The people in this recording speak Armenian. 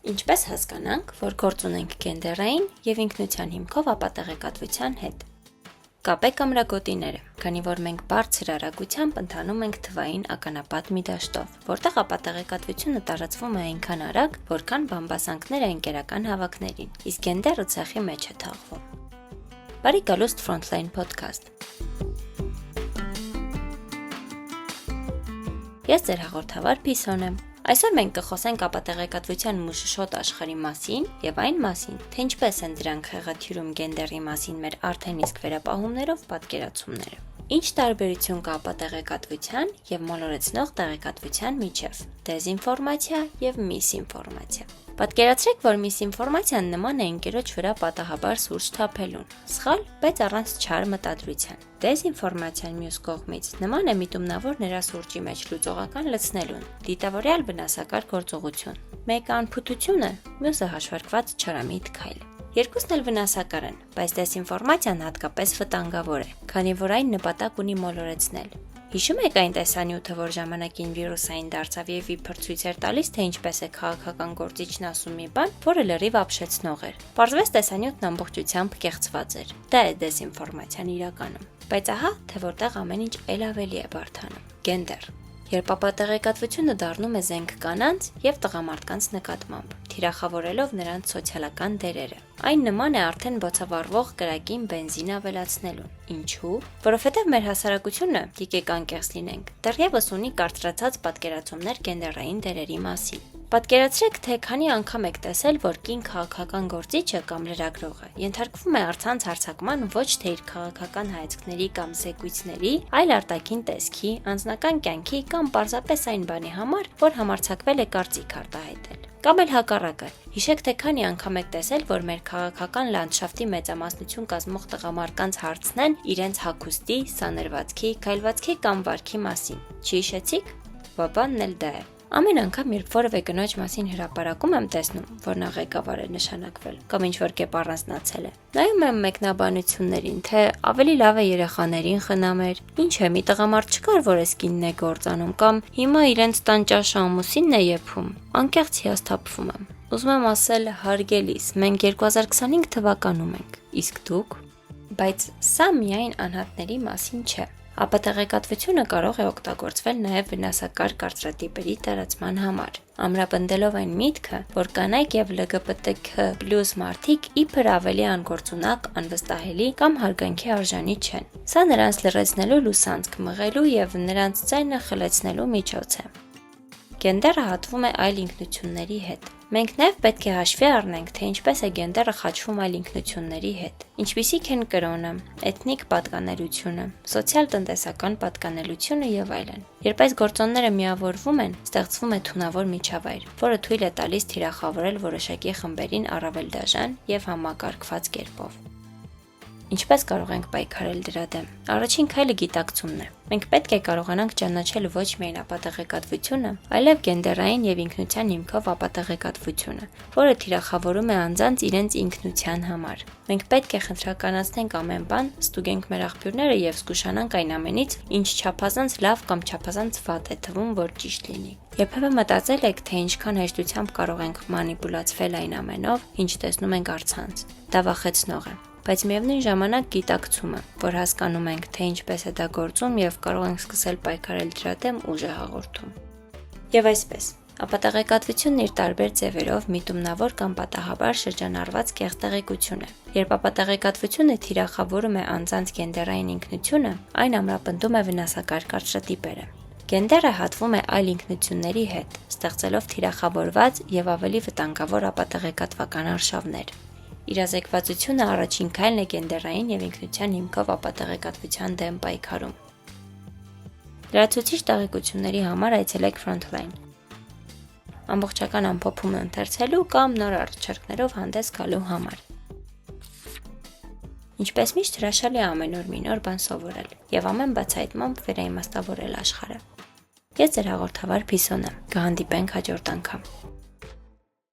Ինչպես հասկանանք, որ գործ ունենք գենդերային և ինքնության հիմքով ապատեղեկատվության հետ։ Կապեք ամրագոտիները, քանի որ մենք բարձր արագությամբ ընթանում ենք թվային ականապատ մի դաշտով, որտեղ ապատեղեկատվությունը տարածվում է այնքան արագ, որքան բամբասանքները ընկերական հավաքներին, իսկ գենդերը ցախի մեջ է թաղվում։ Բարի գալուստ Frontline Podcast։ Ես ձեր հաղորդավար Փիսոն եմ։ Այսօր մենք կխոսենք ապատեղեկատվության մշուշոտ աշխարհի մասին եւ այն մասին, թե ինչպես են դրանք խեղաթյուրում գենդերի մասին մեր արդեն իսկ վերապահումներով պատկերացումները։ Ինչ տարբերություն կա ապատեղեկատվության եւ մոլորեցնող տեղեկատվության միջև։ Դեզինֆորմացիա եւ միսինֆորմացիա։ Պատկերացրեք, որ միսինֆորմացիան նման է ընկերոջ վրա պատահաբար սուրճ թափելուն։ Սխալ, բայց առանց չար մտադրության։ Դեզինֆորմացիան մյուս կողմից նման է միտումնավոր նրա սուրճի մեջ լուծողական լցնելուն, դիտավորյալ վնասակար գործողություն։ Մեկը անփութություն է, մյուսը հաշվարկված չարամիտ քայլ։ Երկուսն էլ վնասակար են, բայց դեզինֆորմացիան հատկապես վտանգավոր է, քանի որ այն նպատակ ունի մոլորեցնել։ Հիշում եք այն տեսանյութը, որ ժամանակին վիրուսային դարձավ եւ իբր ցույց էր տալիս, թե ինչպես է քաղաքական գործիչն ասում մի բան, որը լրիվ ապշեցնող էր։ Պարզվեց տեսանյութն ամբողջությամբ կեղծված էր։ Դա է դեզինֆորմացիան իրականում։ Բայց ահա, թե որտեղ ամեն ինչ ել ավելի է բարդանում։ Գենդեր։ Երբ ապատեղեկատվությունը դառնում է զենք կանանց եւ տղամարդկանց նկատմամբ, թիրախավորելով նրանց սոցիալական դերերը։ Այն նման է արդեն բոցավառվող կրակին բենզին ավելացնելուն։ Ինչու՞։ Որովհետև մեր հասարակությունը, եկեք անկեղծ լինենք, դեռևս ունի կարծրացած պատկերացումներ գենդերային դերերի մասին։ Պատկերացրեք, թե քանի անգամ եք տեսել, որ կին քաղաքական գործիչը կամ լրագրողը ենթարկվում է առցանց հարձակման ոչ թե իր քաղաքական հայացքների կամ զեկույցների, այլ արտաքին տեսքի, անձնական կյանքի կամ պարզապես այն բանի համար, որ համարձակվել է կարծիք արտահայտել։ Կամ էլ հակառակը։ Հիշեք, թե քանի անգամ եք տեսել, որ մեր քաղաքական լանդշաֆտի մեծամասնություն կազմող տղամարդկանց հարցնեն իրենց հագուստի, սանրվածքի, քայլվածքի կամ վարքի մասին։ Չհիշեցիք։ Բաբանն էլ դա է։ Ամեն անգամ, երբ որևէ կնոջ մասին հրապարակում եմ տեսնում, որ նա ղեկավար է նշանակվել կամ ինչ-որ կերպ առանձնացել է, նայում եմ մեկնաբանություններին, թե ավելի լավ է երեխաներին խնամեր, ինչ է, մի տղամարդ չկար, որ էս կինն է գործանում, կամ հիմա իրենց տան ճաշը ամուսինն է եփում, անկեղծ հիասթափվում եմ։ Ուզում եմ ասել հարգելիս, մենք 2025 թվականում ենք, իսկ դուք։ Բայց սա միայն անհատների մասին չէ։ Ապատեղեկատվությունը կարող է օգտագործվել նաև վնասակար կարծրատիպերի տարածման համար, ամրապնդելով այն միտքը, որ կանայք եւ ԼԳԲՏＱ+ մարդիկ իբր ավելի անգործունակ, անվստահելի կամ հարգանքի արժանի չեն։ Սա նրանց լրացնելու լուսանցք մղելու եւ նրանց ձայնը խլեցնելու միջոց է։ Գենդերը հատվում է այլ ինքնությունների հետ։ Մենք նաև պետք է հաշվի առնենք, թե ինչպես է գենդերը խաչվում այլ ինքնությունների հետ, ինչպիսիք են կրոնը, էթնիկ պատկանելությունը, սոցիալ-տնտեսական պատկանելությունը եւ այլն։ Երբ այս գործոնները միավորվում են, ստեղծվում է թունավոր միջավայր, որը թույլ է տալիս թիրախավորել որոշակի խմբերին առավել դաժան եւ համակարգված կերպով։ Ինչպես կարող ենք պայքարել դրա դեմ։ Առաջին քայլը գիտակցումն է։ Մենք պետք է կարողանանք ճանաչել ոչ միայն ապատեղեկատվությունը, այլև գենդերային եւ ինքնության հիմքով ապատեղեկատվությունը, որը թիրախավորում է անձանց իրենց ինքնության համար։ Մենք պետք է խնդրականացնենք ամեն բան, ստուգենք մեր աղբյուրները եւ զգուշանանք այն ամենից, ինչ չափազանց լավ կամ չափազանց վատ է թվում, որ ճիշտ լինի։ Երբևէ մտածել եք, թե ինչքան հեշտությամբ կարող ենք մանիպուլացվել այն ամենով, ինչ տեսնում ենք առցանց։ Դա վախեցնող է։ Բայց միևնույն ժամանակ գիտակցումը, որ հասկանում ենք, թե ինչպես է դա գործում եւ կարող ենք սկսել պայքարել դրա դեմ ուժ է հաղորդում։ Եվ այսպես, ապատեղեկատվությունն իր տարբեր ձևերով միտումնավոր կամ պատահաբար շրջանառված կեղծ տեղեկություն է։ Երբ ապատեղեկատվությունը թիրախավորում է անձանց գենդերային ինքնությունը, այն ամրապնդում է վնասակար կարծրատիպերը։ Գենդերը հատվում է այլ ինքնությունների հետ, ստեղծելով թիրախավորված եւ ավելի վտանգավոր ապատեղեկատվական արշավներ։ Իրազեկվածությունը առաջին քայլն է գենդերային եւ ինքնության հիմքով ապատեղեկատվության դեմ պայքարում։ Լրացուցիչ տեղեկությունների համար այցելեք Frontline։ Ամբողջական ամփոփումը ընթերցելու կամ նոր առաջարկներով հանդես գալու համար։ Ինչպես միշտ հրաշալի է ամեն օր մի նոր բան սովորել եւ ամեն բացահայտմամբ վերաիմաստավորել աշխարհը։ Ես ձեր հաղորդավար Փիսոն եմ։ Կհանդիպենք հաջորդ անգամ։